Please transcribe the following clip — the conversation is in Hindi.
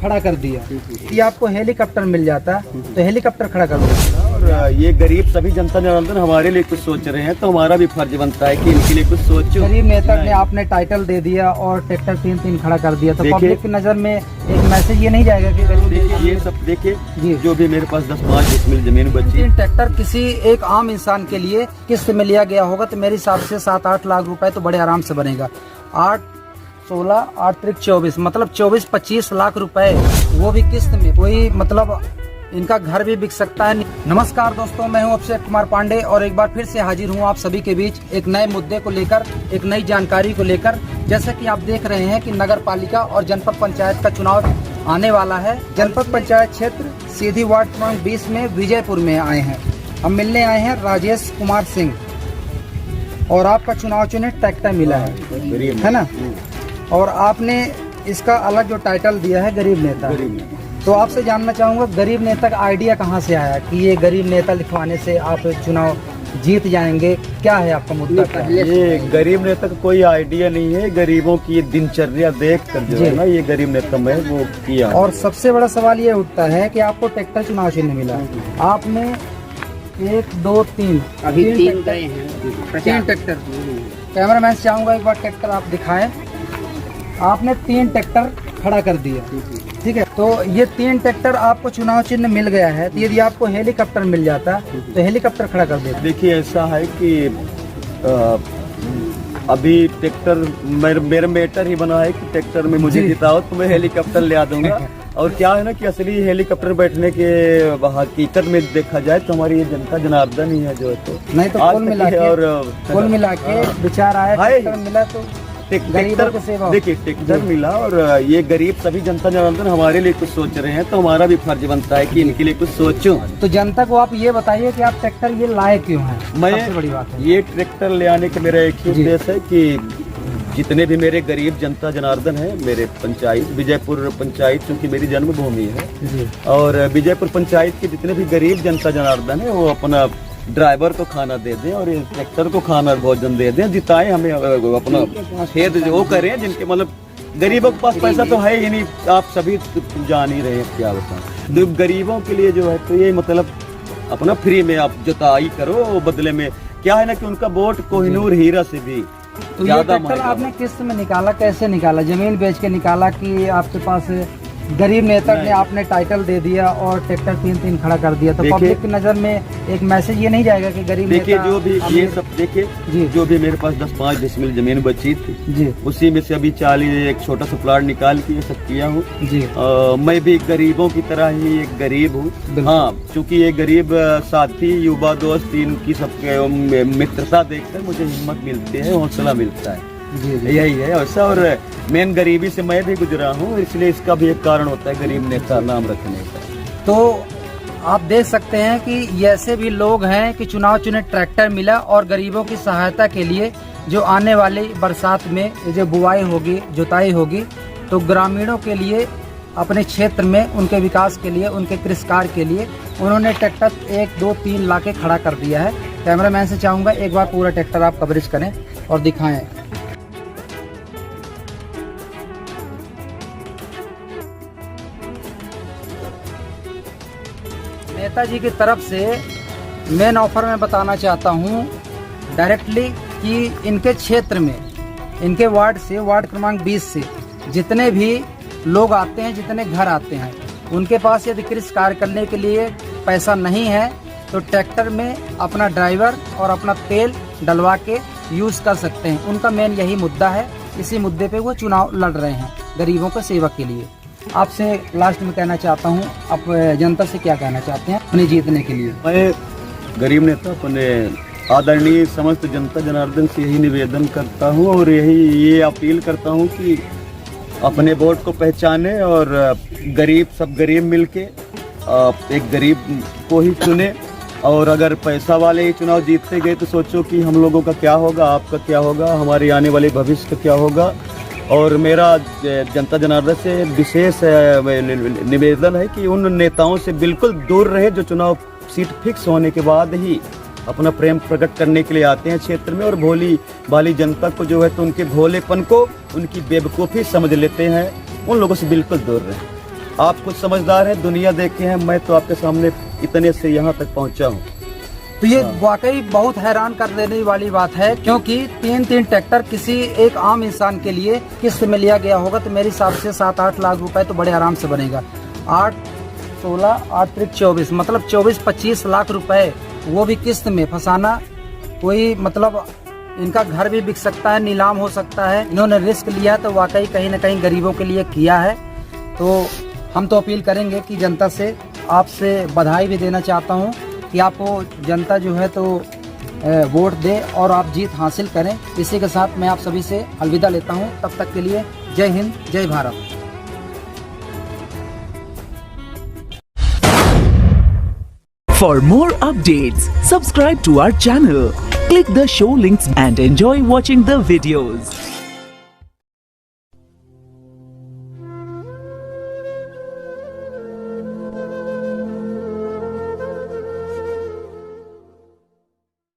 खड़ा कर दिया। ये आपको हेलीकॉप्टर मिल जाता तो हेलीकॉप्टर खड़ा कर दिया। और ये गरीब सभी जनता जनार्दन हमारे लिए कुछ सोच रहे हैं, तो हमारा भी फर्ज बनता है कि इनके लिए कुछ सोचो। गरीब नेता ने आपने टाइटल दे दिया और ट्रैक्टर 3-3 खड़ा कर दिया, तो पब्लिक की नजर में एक मैसेज ये नहीं जाएगा कि गरीब देखिए ये सब देखिए जो भी मेरे पास 10-5 डिसमिल जमीन बची। ट्रैक्टर किसी एक आम इंसान के लिए किस्त में लिया गया होगा तो मेरे हिसाब से 7-8 लाख रुपए तो बड़े आराम से बनेगा। 8-16 8-24 मतलब 24-25 लाख रुपए वो भी किस्त में, वही मतलब इनका घर भी बिक सकता है। नमस्कार दोस्तों, मैं हूं अभिषेक कुमार पांडे और एक बार फिर से हाजिर हूं आप सभी के बीच एक नए मुद्दे को लेकर, एक नई जानकारी को लेकर। जैसे कि आप देख रहे हैं कि नगर पालिका और जनपद पंचायत का चुनाव आने वाला है। जनपद पंचायत क्षेत्र सीधी वार्ड क्रमांक 20 में विजयपुर में आए हैं। हम मिलने आए हैं राजेश कुमार सिंह और आपका चुनाव चिन्ह ट्रैक्टर मिला है ना, और आपने इसका अलग जो टाइटल दिया है गरीब नेता। तो आपसे जानना चाहूंगा गरीब नेता का आइडिया कहाँ से आया कि ये गरीब नेता लिखवाने से आप चुनाव जीत जाएंगे? क्या है आपका मुद्दा? ये गरीब नेता का कोई आइडिया नहीं है, गरीबों की दिनचर्या देख कर जो है ना ये गरीब नेता में वो किया। और सबसे बड़ा सवाल ये उठता है कि आपको ट्रैक्टर चुनाव चिन्ह मिला, आपने 1 2 3 अभी 3 गए हैं, 3 ट्रैक्टर। कैमरामैन से चाहूंगा एक बार ट्रैक्टर आप दिखाएं। आपने 3 ट्रैक्टर खड़ा कर दिया, ठीक है। तो ये 3 ट्रैक्टर आपको चुनाव चिन्ह मिल गया है, तो यदि आपको हेलीकॉप्टर मिल जाता तो हेलीकॉप्टर खड़ा कर देता। देखिए ऐसा है कि अभी ट्रैक्टर मेरा मैटर ही बना है कि ट्रैक्टर में मुझे जिताओ तो मैं हेलीकॉप्टर ले आ दूंगा। और क्या है ना कि असली हेलीकॉप्टर बैठने के हकीकत में देखा जाए तो हमारी ये जनता जनार्दन ही है जो है। तो नहीं तो कुल मिला के विचार आया, ट्रैक्टर मिला तो ट्रैक्टर देखिए ट्रैक्टर मिला और ये गरीब सभी जनता जनार्दन हमारे लिए कुछ सोच रहे हैं, तो हमारा भी फर्ज बनता है कि इनके लिए कुछ सोचो। तो जनता को आप ये बताइए कि आप ट्रैक्टर ये लाए क्यों हैं? सबसे बड़ी बात है ये ट्रैक्टर ले आने का मेरा एक ही उद्देश्य है कि जितने भी मेरे गरीब जनता जनार्दन है, मेरे पंचायत विजयपुर पंचायत क्योंकि मेरी जन्मभूमि है, और विजयपुर पंचायत के जितने भी गरीब जनता जनार्दन है वो अपना ड्राइवर को खाना दे दें और ट्रैक्टर को खाना भोजन दे दें, जिताएं हमें अपना खेत वो करें जिनके मतलब गरीबों के पास पैसा तो है ही नहीं, आप सभी जान ही रहे हैं क्या बताएं। तो गरीबों के लिए जो है तो ये मतलब अपना फ्री में आप जुताई करो, बदले में क्या है ना कि उनका वोट कोहिनूर हीरा से भी ज्यादा। तो आपने किस्त में निकाला, कैसे निकाला? जमीन बेच के निकाला कि आपके पास गरीब नेता ने आपने टाइटल दे दिया और ट्रैक्टर 3-3 खड़ा कर दिया, तो पब्लिक की नजर में एक मैसेज ये नहीं जाएगा कि गरीब देखिए जो भी ये सब देखिए जो भी मेरे पास 10-5 डिसमिल जमीन बची थी जी, उसी में से अभी 40 एक छोटा सा प्लाट निकाल के ये सब किया हूँ जी। मैं भी गरीबों की तरह ही एक गरीब हूँ। हाँ, चूँकि ये गरीब साथी युवा दोस्त इनकी सबके मित्रता देखकर मुझे हिम्मत मिलती है, हौसला मिलता है। यही है ऐसा। और मेन गरीबी से मैं भी गुजरा हूँ, इसलिए इसका भी एक कारण होता है गरीब नेता नाम रखने का। तो आप देख सकते हैं कि ऐसे भी लोग हैं कि चुनाव चिन्ह ट्रैक्टर मिला और गरीबों की सहायता के लिए जो आने वाली बरसात में जो बुआई होगी, जुताई होगी, तो ग्रामीणों के लिए अपने क्षेत्र में उनके विकास के लिए, उनके कृषि कार्य के लिए उन्होंने ट्रैक्टर 1 2 3 ला के खड़ा कर दिया है। कैमरामैन से चाहूँगा एक बार पूरा ट्रैक्टर आप कवरेज करें और दिखाएं। नेताजी की तरफ से मेन ऑफर में बताना चाहता हूं डायरेक्टली कि इनके क्षेत्र में, इनके वार्ड से, वार्ड क्रमांक 20 से जितने भी लोग आते हैं, जितने घर आते हैं, उनके पास यदि कृषि कार्य करने के लिए पैसा नहीं है तो ट्रैक्टर में अपना ड्राइवर और अपना तेल डलवा के यूज़ कर सकते हैं। उनका मेन यही मुद्दा है, इसी मुद्दे पे वो चुनाव लड़ रहे हैं गरीबों के सेवा के लिए। आपसे लास्ट में कहना चाहता हूं, आप जनता से क्या कहना चाहते हैं अपने जीतने के लिए? मैं गरीब नेता अपने आदरणीय समस्त जनता जनार्दन से यही निवेदन करता हूं और ये अपील करता हूं कि अपने वोट को पहचाने और सब गरीब मिलके एक गरीब को ही चुने। और अगर पैसा वाले ही चुनाव जीतते गए तो सोचो कि हम लोगों का क्या होगा, आपका क्या होगा, हमारे आने वाले भविष्य का क्या होगा। और मेरा जनता जनार्दन से विशेष निवेदन है कि उन नेताओं से बिल्कुल दूर रहे जो चुनाव सीट फिक्स होने के बाद ही अपना प्रेम प्रकट करने के लिए आते हैं क्षेत्र में, और भोली भाली जनता को जो है तो उनके भोलेपन को, उनकी बेवकूफ़ी समझ लेते हैं। उन लोगों से बिल्कुल दूर रहे। आप कुछ समझदार हैं, दुनिया देखे हैं, मैं तो आपके सामने इतने से यहाँ तक पहुँचा हूँ। तो ये वाकई बहुत हैरान कर देने वाली बात है, क्योंकि 3 ट्रैक्टर किसी एक आम इंसान के लिए किस्त में लिया गया होगा तो मेरे हिसाब से 7-8 लाख रुपए तो बड़े आराम से बनेगा। 8, 16, 8 त्रिक 24 मतलब 24-25 लाख रुपए वो भी किस्त में फंसाना, कोई मतलब इनका घर भी बिक सकता है, नीलाम हो सकता है। इन्होंने रिस्क लिया तो वाकई कहीं ना कहीं गरीबों के लिए किया है। तो हम तो अपील करेंगे कि जनता से, आपसे बधाई भी देना चाहता हूँ कि आपको जनता जो है तो वोट दे और आप जीत हासिल करें। इसी के साथ मैं आप सभी से अलविदा लेता हूं। तब तक के लिए जय हिंद, जय Bharat. For more updates, subscribe to our channel, click the show links and enjoy watching the videos.